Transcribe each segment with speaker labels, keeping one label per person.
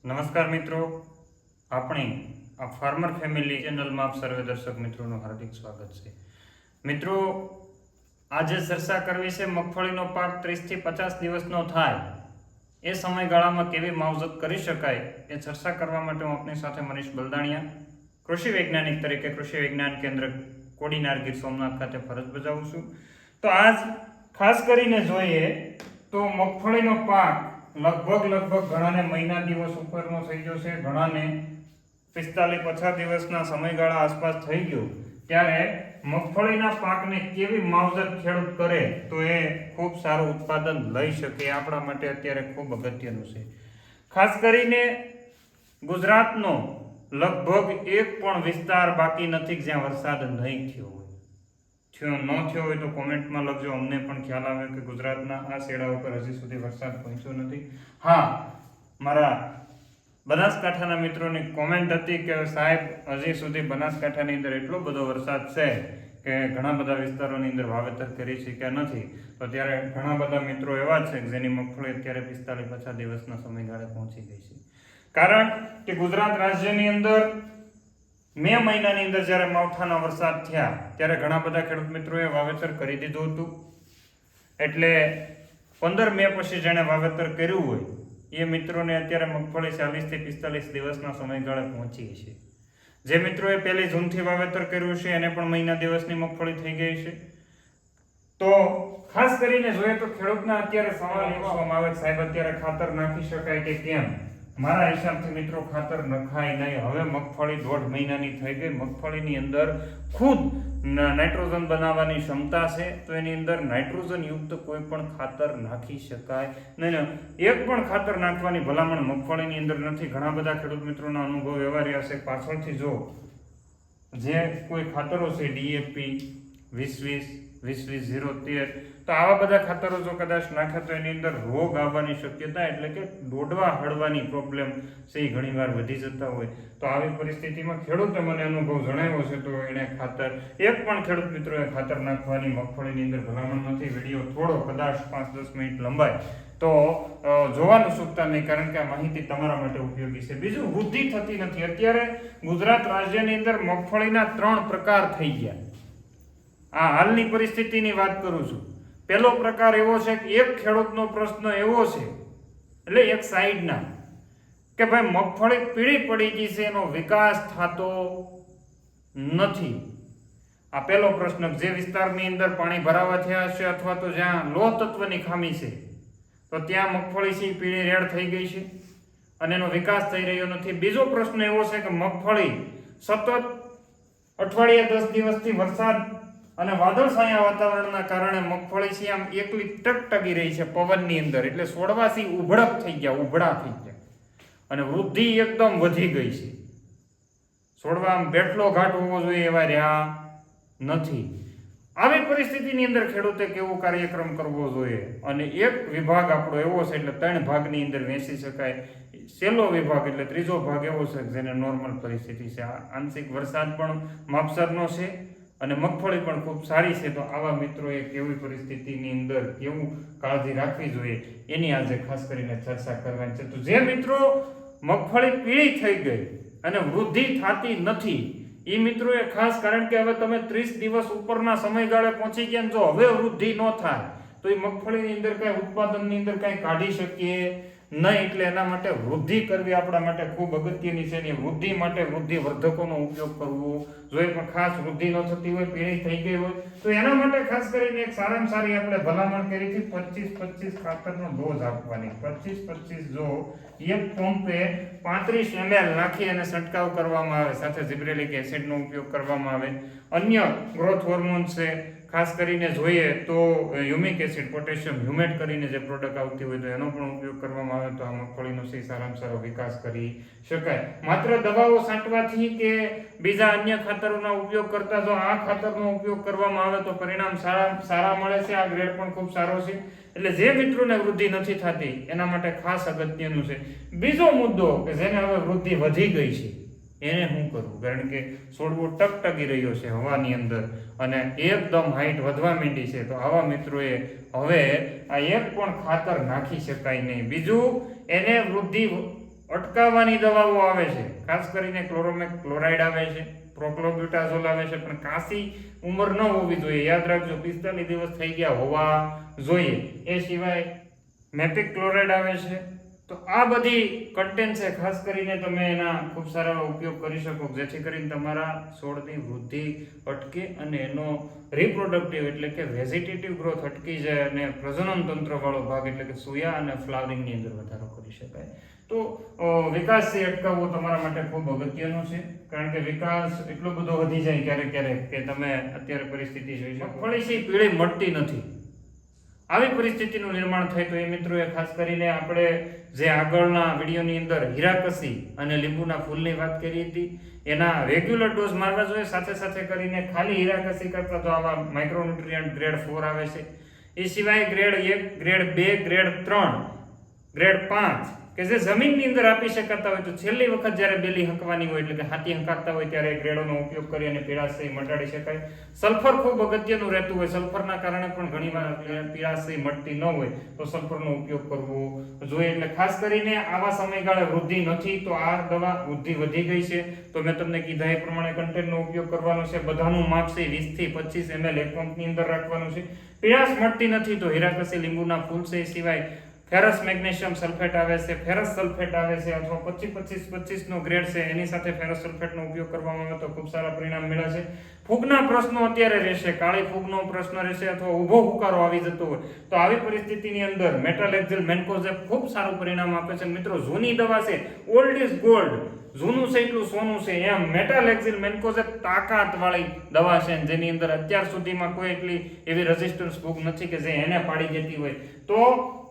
Speaker 1: નમસ્કાર મિત્રો, આપણી આ ફાર્મર ફેમિલી ચેનલમાં આપ સર્વે દર્શક મિત્રોનું હાર્દિક સ્વાગત છે. મિત્રો, આજે ચર્ચા કરવી છે મગફળીનો પાક 30 થી 50 દિવસનો થાય એ સમયગાળામાં કેવી માવજત કરી શકાય એ ચર્ચા કરવા માટે હું આપની સાથે મનીષ બલદાણિયા, કૃષિ વૈજ્ઞાનિક તરીકે કૃષિ વિજ્ઞાન કેન્દ્ર કોડીનાર ગીર સોમનાથ ખાતે ફરજ બજાવું છું. તો આજ ખાસ કરીને જોઈએ તો મગફળીનો પાક લગભગ ઘણાને મહિના દિવસ ઉપરનો થઈ ગયો છે, ઘણાને 45-50 દિવસના સમયગાળા આસપાસ થઈ ગયો. ત્યારે મગફળીના પાકને કેવી માવજત ખેડૂત કરે તો એ ખૂબ સારું ઉત્પાદન લઈ શકે, આપણા માટે અત્યારે ખૂબ અગત્યનું છે. ખાસ કરીને ગુજરાતનો લગભગ એક પણ વિસ્તાર બાકી નથી જ્યાં વરસાદ નહીં થયો હોય. ન થયો હોય તો કોમેન્ટમાં લખજો, અમને પણ ખ્યાલ આવે કે ગુજરાતના આ શેડા ઉપર હજી સુધી વરસાદ પહોંચ્યો નથી. હા, મારા બનાસકાંઠાના મિત્રોની કોમેન્ટ હતી કે સાહેબ હજી સુધી બનાસકાંઠાની અંદર એટલો બધો વરસાદ છે કે ઘણા બધા વિસ્તારોની અંદર વાવેતર કરી શક્યા નથી. તો ત્યારે ઘણા બધા મિત્રો એવા છે કે જેની મગફળી અત્યારે 45-50 દિવસના સમયગાળે પહોંચી ગઈ છે. કારણ કે ગુજરાત રાજ્યની અંદર મે મહિનાની અંદર જ્યારે માવઠાના વરસાદ થયા ત્યારે ઘણા બધા ખેડૂત મિત્રોએ વાવેતર કરી દીધું હતું. એટલે 15 મે પછી જેણે વાવેતર કર્યું હોય એ મિત્રોને અત્યારે મગફળી 40 થી 45 દિવસના સમયગાળે પહોંચી છે. જે મિત્રોએ 1 જૂનથી વાવેતર કર્યું છે એને પણ મહિના દિવસની મગફળી થઈ ગઈ છે. તો ખાસ કરીને જોઈએ તો ખેડૂતના અત્યારે સવાલ પૂછવામાં આવે કે સાહેબ અત્યારે ખાતર નાખી શકાય કે કેમ? મારા હિસાબથી મિત્રો ખાતર નખાય નહીં. હવે મગફળી 1.5 મહિનાની થઈ ગઈ, મગફળીની અંદર ખુદ નાઇટ્રોજન બનાવવાની ક્ષમતા છે, તો એની અંદર નાઇટ્રોજન યુક્ત કોઈ પણ ખાતર નાખી શકાય નહીં. એક પણ ખાતર નાખવાની ભલામણ મગફળીની અંદર નથી. ઘણા બધા ખેડૂત મિત્રોના અનુભવ એવા રહ્યા છે, પાછળથી જો જે કોઈ ખાતરો છે ડીએપી 20-20, 20-20-0-13, તો આવા બધા ખાતરો જો કદાચ નાખે તો એની અંદર રોગ આવવાની શક્યતા, એટલે કે દોડવા હળવાની પ્રોબ્લેમ છે એ ઘણીવાર વધી જતા હોય. તો આવી પરિસ્થિતિમાં ખેડૂતે મને અનુભવ જણાવ્યો છે તો એણે ખાતર, એક પણ ખેડૂત મિત્રોએ ખાતર નાખવાની મગફળીની અંદર ભલામણ નથી. વિડીયો થોડો કદાચ 5-10 મિનિટ લંબાય તો જોવાનું ચૂકતા નહીં, કારણ કે આ માહિતી તમારા માટે ઉપયોગી છે. બીજું, વૃદ્ધિ થતી નથી. અત્યારે ગુજરાત રાજ્યની અંદર મગફળીના 3 પ્રકાર થઈ ગયા. આ હાલની પરિસ્થિતિની વાત કરું છું. પહેલો પ્રકાર એવો છે કે એક ખેડૂતનો પ્રશ્ન એવો છે, એટલે એક સાઈડના, કે ભાઈ મગફળી પીળી પડી ગઈ છે, એનો વિકાસ થતો નથી. આ પહેલો પ્રશ્ન. જે વિસ્તારની અંદર પાણી ભરાવા થયા છે અથવા તો જ્યાં લોહ તત્વની ખામી છે તો ત્યાં મગફળી છે પીળી રેડ થઈ ગઈ છે અને એનો વિકાસ થઈ રહ્યો નથી. બીજો પ્રશ્ન એવો છે કે મગફળી સતત અઠવાડિયા 10 દિવસથી વરસાદ અને વાદળછાયા વાતાવરણના કારણે મગફળી છે આમ એકલી ટકટકી રહી છે પવનની અંદર, એટલે છોડવાથી ઉભળક થઈ ગયા, ઉભળા થઈ ગયા અને વૃદ્ધિ એકદમ વધી ગઈ છે. છોડવા આમ બેઠલો ઘાટ હોવો જોઈએ એવા રહ્યા નથી. આવી પરિસ્થિતિની અંદર ખેડૂતે કેવો કાર્યક્રમ કરવો જોઈએ? અને એક વિભાગ આપણો એવો છે, એટલે 3 ભાગની અંદર વહેંચી શકાય. છેલ્લો વિભાગ એટલે ત્રીજો ભાગ એવો છે જેને નોર્મલ પરિસ્થિતિ છે. આંશિક વરસાદ પણ માપસરનો છે અને મગફળી પણ ખૂબ સારી છે. તો આવા મિત્રોએ કેવી પરિસ્થિતિની અંદર કેવું કાળજી રાખવી જોઈએ એની આજે ખાસ કરીને ચર્ચા કરવાની છે. તો જે મિત્રો મગફળી પીળી થઈ ગઈ અને વૃદ્ધિ થતી નથી એ મિત્રોએ ખાસ, કારણ કે હવે તમે 30 દિવસ ઉપરના સમયગાળે પહોંચી ગયા, જો હવે વૃદ્ધિ ન થાય તો એ મગફળીની અંદર કાંઈ ઉત્પાદનની અંદર કાંઈ કાઢી શકીએ નહીં. એટલે એના માટે વૃદ્ધિ કરવી આપણા માટે ખૂબ અગત્યની છે. એની વૃદ્ધિ માટે વૃદ્ધિ વર્ધકોનો ઉપયોગ કરવો જોઈએ. પણ ખાસ વૃદ્ધિ ન થતી હોય, પીળી થઈ ગઈ હોય, તો એના માટે ખાસ કરીને એક સારામાં સારી આપણે ભલામણ કરી હતી, 25-25 ખાતરનો ડોઝ આપવાની. 25-25 જો એક પંપે 35 ml નાખી અને છંટકાવ કરવામાં આવે, સાથે ઝિબ્રેલિક એસિડનો ઉપયોગ કરવામાં આવે. અન્ય ગ્રોથ હોર્મોન્સ છે, ખાસ કરીને જોઈએ તો હ્યુમિક એસિડ, પોટેશિયમ હ્યુમેટ કરીને જે પ્રોડક્ટ આવતી હોય તો એનો પણ ઉપયોગ કરવામાં આવે તો આ મગફળીનો સારામાં સારો વિકાસ કરી શકાય. માત્ર દવાઓ છાંટવાથી કે બીજા અન્ય ખાતરોના ઉપયોગ કરતા જો આ ખાતરનો ઉપયોગ કરવામાં આવે તો પરિણામ સારા મળે છે. આ ગ્રેડ પણ ખૂબ સારો છે. એટલે જે મિત્રોને વૃદ્ધિ નથી થતી એના માટે ખાસ અગત્યનું છે. બીજો મુદ્દો કે જેને હવે વૃદ્ધિ વધી ગઈ છે એને શું કરવું? કારણ કે છોડવો ટકટકી રહ્યો છે હવાની અંદર અને એકદમ હાઈટ વધવા માંડી છે. તો આવા મિત્રોએ હવે આ એક પણ ખાતર નાખી શકાય નહીં. બીજું, એને વૃદ્ધિ અટકાવવાની દવાઓ આવે છે, ખાસ કરીને ક્લોરોમેક ક્લોરાઇડ આવે છે, પ્રોક્લોબ્યુટાઝોલ આવે છે, પણ કાસી ઉંમર ન હોવી જોઈએ. યાદ રાખજો 45 દિવસ થઈ ગયા હોવા જોઈએ. એ સિવાય મેપિક ક્લોરાઇડ આવે છે. તો આ બધી કન્ટેન્ટ છે, ખાસ કરીને તમે એના ખૂબ સારા ઉપયોગ કરી શકો, જેથી કરીને તમારા છોડની વૃદ્ધિ અટકે અને એનો રિપ્રોડક્ટિવ એટલે કે વેજીટેટિવ ગ્રોથ અટકી જાય અને પ્રજનન તંત્ર વાળો ભાગ એટલે કે સૂયા અને ફ્લાવરિંગની અંદર વધારો કરી શકાય. તો વિકાસથી અટકાવવો તમારા માટે ખૂબ અગત્યનું છે, કારણ કે વિકાસ એટલો બધો વધી જાય ક્યારેક ક્યારેક કે તમે અત્યારે પરિસ્થિતિ જોઈ શકો મગફળી છે પીળી મળતી નથી. આવી પરિસ્થિતિનું નિર્માણ થાય તો એ મિત્રોએ ખાસ કરીને આપણે જે આગળના વિડીયોની અંદર હીરાકસી અને લીંબુના ફૂલની વાત કરી હતી, એના રેગ્યુલર ડોઝ મારવા જોઈએ. સાથે સાથે કરીને ખાલી હીરાકસી કરતા તો આવા માઇક્રોન્યુટ્રિયન્ટ ગ્રેડ 4 આવે છે. એ સિવાય ગ્રેડ 1, ગ્રેડ 2, ગ્રેડ 3, ગ્રેડ 5 કે જે જમીનની અંદર આપી શકાતા હોય, તો છેલ્લી વખત જ્યારે બેલી હંકવાની હોય એટલે કે હાથી હંકારતા હોય ત્યારે ગ્રેડોનો ઉપયોગ કરી અને પીળાશય મટાડી શકાય. સલ્ફર ખૂબ અગત્યનું રહેતું હોય, સલ્ફરના કારણે પણ ઘણીવાર પીળાશય મટતી ન હોય તો સલ્ફરનો ઉપયોગ કરવો જોઈએ. એટલે ખાસ કરીને આવા સમયગાળે વૃદ્ધિ નથી તો આ દવા વૃદ્ધિ વધી ગઈ છે તો મેં તમને કીધા એ પ્રમાણે કન્ટેન્ટનો ઉપયોગ કરવાનો છે. બધાનું માપ છે 20 થી 25 ml એક પંપની અંદર રાખવાનું છે. પીળાશ મળતી નથી તો હીરાકસી લીંબુના ફૂલ છે. એ સિવાય ફેરસ મેગ્નેશિયમ સલ્ફેટ આવે છે, ફેરસ સલ્ફેટ આવે છે, અથવા 25-25-25 નો ગ્રેડ છે એની સાથે ફેરસ સલ્ફેટનો ઉપયોગ કરવામાં આવે તો ખૂબ સારા પરિણામ મળે છે. ફૂગના પ્રશ્નો અત્યારે રહેશે, કાળી ફૂગનો પ્રશ્ન રહેશે અથવા ઊભો હુકારો આવી જતો હોય તો આવી પરિસ્થિતિની અંદર મેટાલેક્ઝિલ મેન્કોઝેબ ખૂબ સારું પરિણામ આપે છે. મિત્રો જૂની દવા છે, ઓલ્ડ ઇઝ ગોલ્ડ, જૂનું છે એટલું સોનું છે, એમ મેટાલેક્ઝિલ મેન્કોઝેબ તાકાત વાળી દવા છે જેની અંદર અત્યાર સુધીમાં કોઈ એટલી એવી રેઝિસ્ટન્સ ફૂગ નથી કે જે એને પાડી દેતી હોય. તો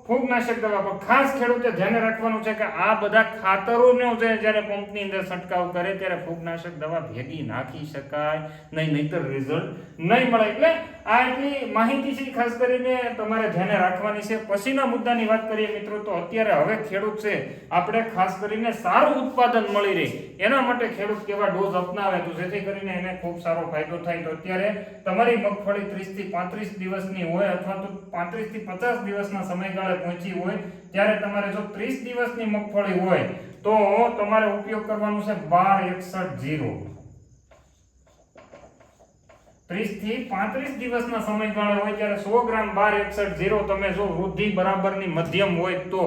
Speaker 1: ફૂગનાશક દવા પર ખાસ ખેડૂતે ધ્યાન રાખવાનું છે કે આ બધા ખાતરોનો જ્યારે પંપની અંદર છંટકાવ કરે ત્યારે ફૂગનાશક દવા ભેગી નાખી શકાય નહીં, નહીતર રિઝલ્ટ નહીં મળે. એટલે આ એટલી માહિતી છે ખાસ કરીને તમારે ધ્યાન રાખવાની છે. પછીના મુદ્દાની વાત કરીએ મિત્રો તો અત્યારે હવે ખેડૂત છે આપણે ખાસ કરીને સારું ઉત્પાદન મળી રહે એના માટે ખેડૂત કેવા ડોઝ અપનાવે તો જેથી કરીને એને ખૂબ સારો ફાયદો થાય. તો અત્યારે તમારી મગફળી 30 થી 35 દિવસની હોય અથવા તો 35 થી 50 દિવસના સમયગાળે પહોંચી હોય ત્યારે તમારે જો 30 દિવસની મગફળી હોય તો તમારે ઉપયોગ કરવાનું છે 1261-0. 30 થી 35 દિવસના સમયગાળે હોય ત્યારે 100 ગ્રામ 1261-0 તમે જો વૃદ્ધિ બરાબરની મધ્યમ હોય તો,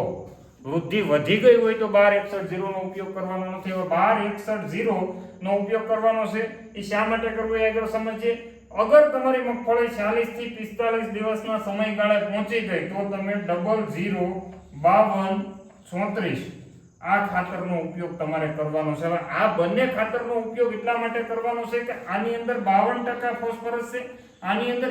Speaker 1: વૃદ્ધિ વધી ગઈ હોય તો 1261-0 નો ઉપયોગ કરવાનો નથી. હવે 1261-0 નો ઉપયોગ કરવાનો છે એ શા માટે કરવો એ આગળ સમજીએ. અગર તમારી મગફળી 40 થી 45 દિવસના સમયગાળે પહોંચી ગઈ તો તમે 0052-34 આ ખાતરનો ઉપયોગ તમારે કરવાનો છે. હવે આ બંને ખાતરનો ઉપયોગ એટલા માટે કરવાનો છે કે આની અંદર 52% ફોસ્ફરસ છે, આની અંદર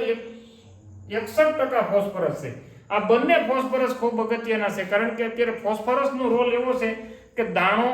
Speaker 1: 61% ફોસ્ફરસ છે. આ બંને ફોસ્ફરસ ખૂબ અગત્યના છે કારણ કે અત્યારે ફોસ્ફરસનો રોલ એવો છે કે દાણો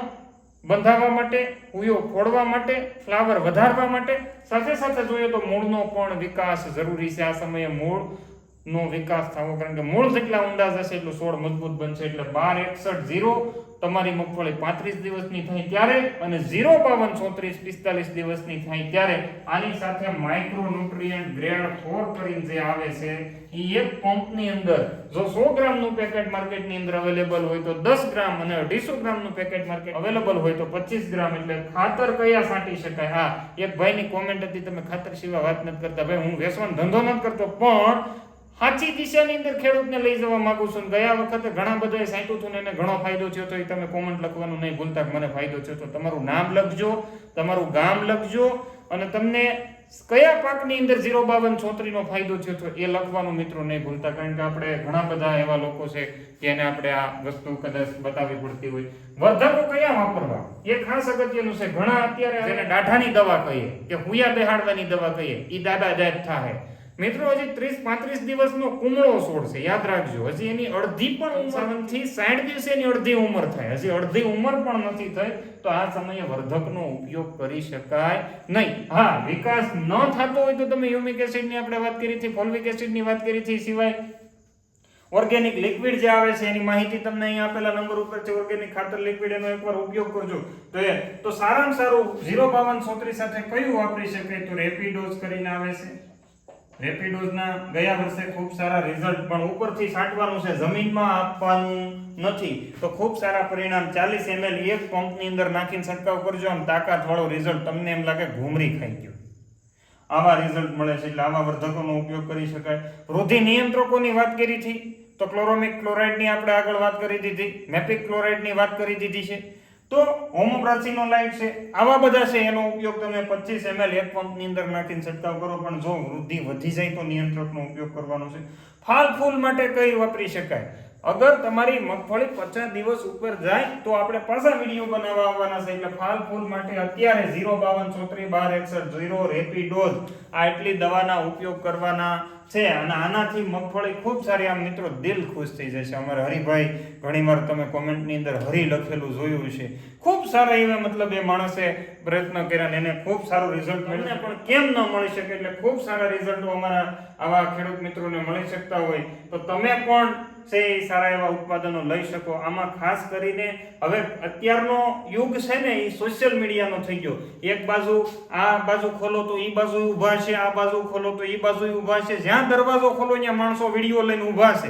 Speaker 1: બંધાવવા માટે, ઉયો ફોડવા માટે, ફ્લાવર વધારવા માટે, સાથે સાથે જોઈએ તો મૂળનો પણ વિકાસ જરૂરી છે. આ સમયે મૂળનો વિકાસ થવો, કારણ કે મૂળ જેટલા ઊંડા જશે એટલું છોડ મજબૂત બનશે. એટલે 1261-0 તમારી મગફળી 35 દિવસની થાય ત્યારે અને 052-34 45 દિવસની થાય ત્યારે આની સાથે માઇક્રોન્યુટ્રિયન્ટ ગ્રેડ 4 કરીને જે આવે છે એ એક પંપની અંદર જો 100 ગ્રામનું પેકેટ માર્કેટની અંદર અવેલેબલ હોય તો 10 ગ્રામ અને 250 ગ્રામનું પેકેટ માર્કેટ અવેલેબલ હોય તો 25 ગ્રામ. એટલે ખાતર કયા છાંટી શકાય? હા, એક ભાઈની કોમેન્ટ હતી તમે ખાતર સિવાય વાત નથી કરતા. ભાઈ હું વેસવાનો ધંધો નથી કરતો પણ સાચી દિશાની અંદર ખેડૂતને લઈ જવા માંગુ છું. ગયા વખતે ઘણા બધાએ સાંટ્યું હતું ને એને ઘણો ફાયદો થયો તો એ તમે કોમેન્ટ લખવાનું નહીં ભૂલતા કે મને ફાયદો થયો તો તમારું નામ લખજો, તમારું ગામ લખજો અને તમને કયા પાકની અંદર 052-34 નો ફાયદો થયો તો એ લખવાનું મિત્રો નહીં ભૂલતા, કારણ કે આપણે ઘણા બધા એવા લોકો છે કે એને આપણે આ વસ્તુ કદાચ બતાવવી પડતી હોય. વર્ધકો કયા વાપરવા એ ખાસ અગત્યનું છે. ઘણા અત્યારે જેને દાઢાની દવા કહીએ કે હુયા બેહાડવાની દવા કહીએ એ દાદા જાત થાય. મિત્રો હજી 30-35 દિવસનો કુમળો છોડ છે, યાદ રાખજો. હજી એની અડધી પણ 57 થી 60 દિવસે એની અડધી ઉંમર થાય, હજી અડધી ઉંમર પણ નથી થઈ તો આ સમયે વર્ધકનો ઉપયોગ કરી શકાય નહીં. હા, વિકાસ ન થતો હોય તો તમે હ્યુમિક એસિડની આપણે વાત કરી હતી, ફોલ્વિક એસિડની વાત કરી હતી. સિવાય ઓર્ગેનિક લિક્વિડ જે આવે છે એની માહિતી તમને અહીં આપેલા નંબર ઉપર છે. ઓર્ગેનિક ખાતર લિક્વિડ એનો એકવાર ઉપયોગ કરજો તો સારામાં સારું 052-34 સાથે કયું વાપરી શકાય તો રેપિડોઝ કરીને આવે છે, રેપિડોઝના ગયા વર્ષે ખૂબ સારા રિઝલ્ટ, પણ ઉપરથી છાંટવાનું છે, જમીનમાં આપવાનું નથી. તો ખૂબ સારા પરિણામ 40 ml એક પંપની અંદર નાખીને છંટકાવ કરજો. આમ તાકાતવાળો રિઝલ્ટ, તમને એમ લાગે ઘૂમરી ખાઈ ગયો, આવા રિઝલ્ટ મળે છે. એટલે આવા વર્ધકોનો ઉપયોગ કરી શકાય. વૃદ્ધિ નિયંત્રકોની વાત કરી હતી તો ક્લોરોમિક ક્લોરાઇડની આપણે આગળ વાત કરી દીધી, મેપિક ક્લોરાઇડની વાત કરી દીધી છે. તો હોમોબ્રાસિનોલાઇડ છે, આવા બધા છે, એનો ઉપયોગ તમે 25 ml એક પંપની અંદર નાખીને છંટકાવ કરો. પણ જો વૃદ્ધિ વધી જાય તો નિયંત્રકનો ઉપયોગ કરવાનો છે. ફાલ ફૂલ માટે કઈ વાપરી શકાય? અગર તમારી મગફળી 50 દિવસ ઉપર જાય તો આપણે પાછા વિડીયો બનાવવા આવવાના છે. એટલે ફાલ ફૂલ માટે અત્યારે 052 34 12 61 0 રેપિડોઝ આ એટલી દવાના ઉપયોગ કરવાના છે. અને આનાથી મગફળી ખૂબ સારી, આમ મિત્રો દિલ ખુશ થઈ જશે. અમારે હરિભાઈ ઘણીવાર તમે કોમેન્ટની અંદર હરી લખેલું જોયું છે, ખૂબ સારા એવા મતલબ એ માણસે પ્રયત્ન કર્યા ને એને ખૂબ સારું રિઝલ્ટ મળ્યું. પણ કેમ ન મળી શકે? એટલે ખૂબ સારા રિઝલ્ટો અમારા આવા ખેડૂત મિત્રોને મળી શકતા હોય તો તમે પણ છે એ સારા એવા ઉત્પાદનો લઈ શકો. આમાં ખાસ કરીને હવે અત્યારનો યુગ છે ને એ સોશિયલ મીડિયાનો થઈ ગયો. એક બાજુ આ બાજુ ખોલો તો એ બાજુ ઊભા છે, આ બાજુ ખોલો તો એ બાજુ ઊભા છે. જ્યાં દરવાજો ખોલો ત્યાં માણસો વિડીયો લઈને ઊભા છે.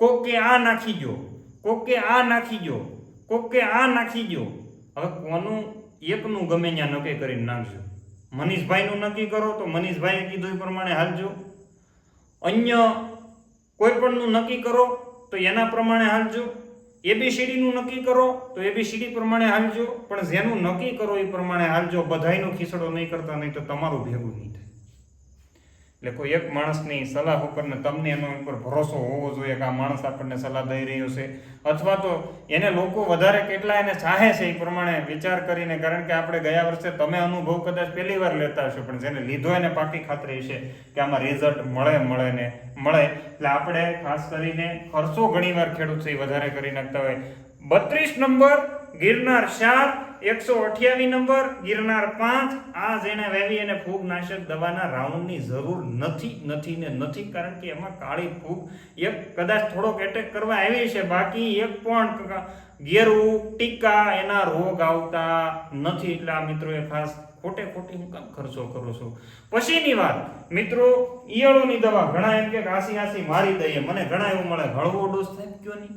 Speaker 1: કોક કે આ નાખી ગયો, કોક કે આ નાખી ગયો, કોક કે આ નાખી ગયો. હવે કોનું એકનું ગમે ત્યાં નક્કી કરીને નાખજો. મનીષભાઈનું નક્કી કરો તો મનીષભાઈએ કીધું એ પ્રમાણે હાલજો. અન્ય કોઈ પણનું નક્કી કરો તો એના પ્રમાણે હાલજો. એબીસીડીનું નક્કી કરો તો એબીસીડી પ્રમાણે હાલજો. પણ જેનું નક્કી કરો એ પ્રમાણે હાલજો. બધાયનો ખીસડો નહીં કરતા, નહીં તો તમારું ભેગું નહીં થાય. એટલે કોઈ એક માણસની સલાહ ઉપર ને તમને એનો ઉપર ભરોસો હોવો જોઈએ કે આ માણસ આપણને સલાહ દઈ રહ્યો છે, અથવા તો એને લોકો વધારે કેટલા એને ચાહે છે એ પ્રમાણે વિચાર કરીને. કારણ કે આપણે ગયા વર્ષે તમે અનુભવ કદાચ પહેલી વાર લેતા હશો, પણ જેને લીધો એને પાકી ખાતરી છે કે આમાં રિઝલ્ટ મળે. એટલે આપણે ખાસ કરીને ખર્ચો ઘણીવાર ખેડૂત છે એ વધારે કરી નાખતા હોય. 32 નંબર ગિરનાર 4, 128 નંબર ગિરનાર 5 આ જેને વેવી અને ફૂગનાશક દવાના રાઉન્ડની જરૂર નથી. કારણ કે એમાં કાળી ફૂગ એક કદાચ થોડોક એટેક કરવા આવી છે, બાકી એક પણ ગેરું ટીકા એના રોગ આવતા નથી. એટલે આ મિત્રોએ ખાસ ખોટી હું કામ ખર્ચો કરો છો. પછીની વાત મિત્રો, ઈયળોની દવા. ઘણા એમ કે આસી મારી દઈએ. મને ઘણા એવું મળે હળવો ડોઝ થાય કયો નહીં.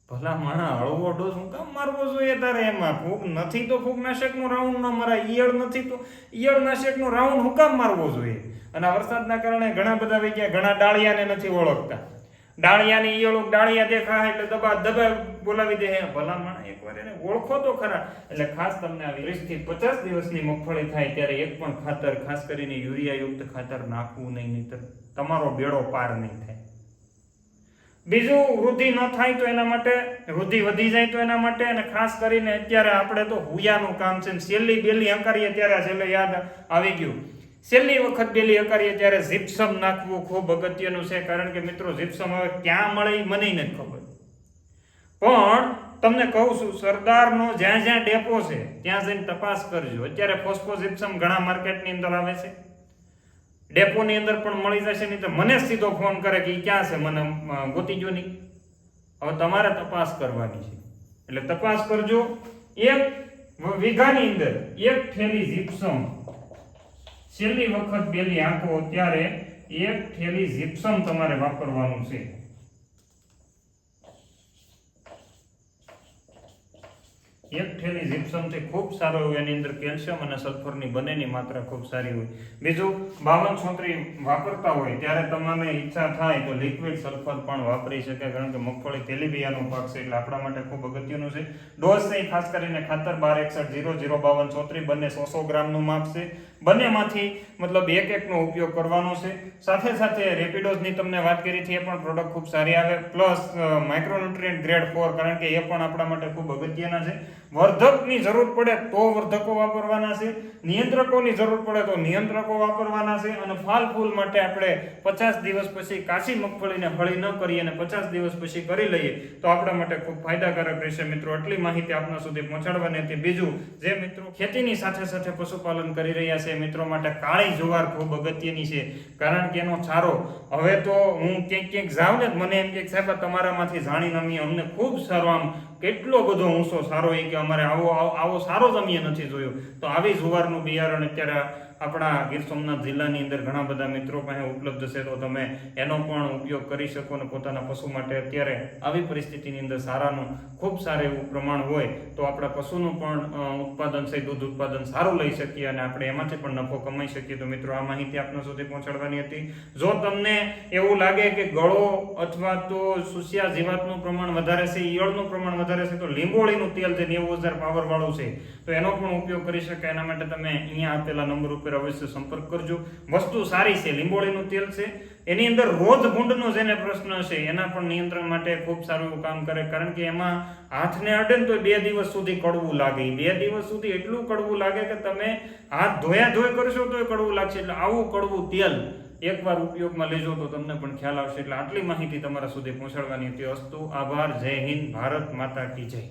Speaker 1: ભલા માણા હળવો ડોઝ હું કામ મારવો જોઈએ તારે? એમાં ફૂગ નથી તો ફૂગનાશકનો રાઉન્ડ ન મરાય, ઈયળ નથી તો ઈયળનાશકનો રાઉન્ડ હું કામ મારવો જોઈએ? અને વરસાદના કારણે ઘણા બધા વહી ગયા, ઘણા ડાળિયાને નથી ઓળખતા. ડાળિયાની ઈયળો ડાળિયા દેખાય એટલે દબા બોલાવી દે. ભલા માણા એકવાર એને ઓળખો તો ખરા. એટલે ખાસ તમને આવી 30 થી 50 દિવસની મગફળી થાય ત્યારે એક પણ ખાતર, ખાસ કરીને યુરિયા યુક્ત ખાતર નાખવું નહીં, નહીતર તમારો બેડો પાર નહીં થાય. બીજું, વૃદ્ધિ ન થાય તો એના માટે, વૃદ્ધિ વધી જાય તો એના માટે, અને ખાસ કરીને અત્યારે આપણે તો હુયાનું કામ છે. છેલ્લી બેલી હકારીએ ત્યારે છેલ્લે યાદ આવી ગયું, છેલ્લી વખત બેલી હકારીએ ત્યારે જીપ્સમ નાખવું ખૂબ અગત્યનું છે. કારણ કે મિત્રો જીપ્સમ હવે ક્યાં મળે મને નથી ખબર, પણ તમને કહું છું સરદારનો જ્યાં ડેપો છે ત્યાં જઈને તપાસ કરજો. અત્યારે ફોસ્ફો જીપ્સમ ઘણા માર્કેટની અંદર આવે છે, ડેપોની અંદર પણ મળી જશે. નહીં તો મને સીધો ફોન કરે કે ક્યાં છે, મને ગોતી ગયો નહીં. હવે તમારે તપાસ કરવાની છે, એટલે તપાસ કરજો. 1 વીઘાની અંદર 1 થેલી જીપ્સમ, છેલ્લી વખત બેલી આંખો ત્યારે 1 થેલી જીપ્સમ તમારે વાપરવાનું છે. 1 થેલી જીપ્સમથી ખૂબ સારો હોય. એની અંદર કેલ્શિયમ અને સલ્ફરની બંનેની માત્રા ખૂબ સારી હોય. બીજું, 52 વાપરતા હોય ત્યારે તમને ઈચ્છા થાય તો લિક્વિડ સલ્ફર પણ વાપરી શકે. કારણ કે મગફળી તેલીબિયાનો પાક છે, એટલે આપણા માટે ખૂબ અગત્યનું છે. ડોઝ છે ખાસ કરીને ખાતર 1261 0 052 34 બંને 100 ગ્રામનું માપ છે. બંનેમાંથી મતલબ એક નો ઉપયોગ કરવાનો છે. સાથે રેપિડોઝની તમને વાત કરી હતી, એ પણ પ્રોડક્ટ ખૂબ સારી આવે. પ્લસ માઇક્રોન્યુટ્રિયન્ટ ગ્રેડ 4, કારણ કે એ પણ આપણા માટે ખૂબ અગત્યના છે. વર્ધકની જરૂર પડે તો વર્ધકો વાપરવાના છે, નિયંત્રકોની જરૂર પડે તો નિયંત્રકો વાપરવાના છે. અને ફાલ ફૂલ માટે આપણે 50 દિવસ પછી કાચી મગફળીને હળી ન કરીએ અને 50 દિવસ પછી કરી લઈએ તો આપણા માટે ખૂબ ફાયદાકારક રહેશે. મિત્રો, આટલી માહિતી આપના સુધી પહોંચાડવાની હતી. બીજું, જે મિત્રો ખેતીની સાથે પશુપાલન કરી રહ્યા છે મિત્રો માટે કાળી જુવાર ખૂબ અગત્યની છે. કારણ કે એનો ચારો હવે તો હું ક્યાંક જાઉં ને મને એમ કે સાહેબ તમારામાંથી જાણીને અમને ખૂબ સારો, આમ કેટલો બધો ઊંચો સારો એ કે અમારે આવો સારો જ અમે નથી જોયો. તો આવી જુવારનું બિયારણ અત્યારે આપણા ગીર સોમનાથ જિલ્લાની અંદર ઘણા બધા મિત્રો પાસે ઉપલબ્ધ છે, તો તમે એનો પણ ઉપયોગ કરી શકો અને પોતાના પશુ માટે અત્યારે આવી પરિસ્થિતિની અંદર સારાનું ખૂબ સારું એવું પ્રમાણ હોય તો આપણા પશુનું પણ ઉત્પાદન છે, દૂધ ઉત્પાદન સારું લઈ શકીએ અને આપણે એમાંથી પણ નફો કમાઈ શકીએ. તો મિત્રો, આ માહિતી આપના સુધી પહોંચાડવાની હતી. જો તમને એવું લાગે કે ગળો અથવા તો સુસિયા જીવાતનું પ્રમાણ વધારે છે, ઈયળનું પ્રમાણ વધારે છે, તો લીંબોળીનું તેલ જે 90,000 પાવર વાળું છે તો એનો પણ ઉપયોગ કરી શકાય. એના માટે તમે અહીંયા આપેલા નંબર ઉપર અવશ્ય સંપર્ક કરજો. વસ્તુ સારી છે, લીંબોળીનું તેલ છે, એની અંદર રોજ ભૂંડનો જેને પ્રશ્ન છે એના પણ નિયંત્રણ માટે ખૂબ સારું એવું કામ કરે. કારણ કે એમાં હાથને અડે ને તો 2 દિવસ સુધી કડવું લાગે. 2 દિવસ સુધી એટલું કડવું લાગે કે તમે હાથ ધોઈ કરશો તો એ કડવું લાગશે. એટલે આવું કડવું તેલ એકવાર ઉપયોગમાં લેજો તો તમને પણ ખ્યાલ આવશે. એટલે આટલી માહિતી તમારા સુધી પહોંચાડવાની હતી. અસ્તુ, આભાર, જય હિન્દ, ભારત માતા કી જય.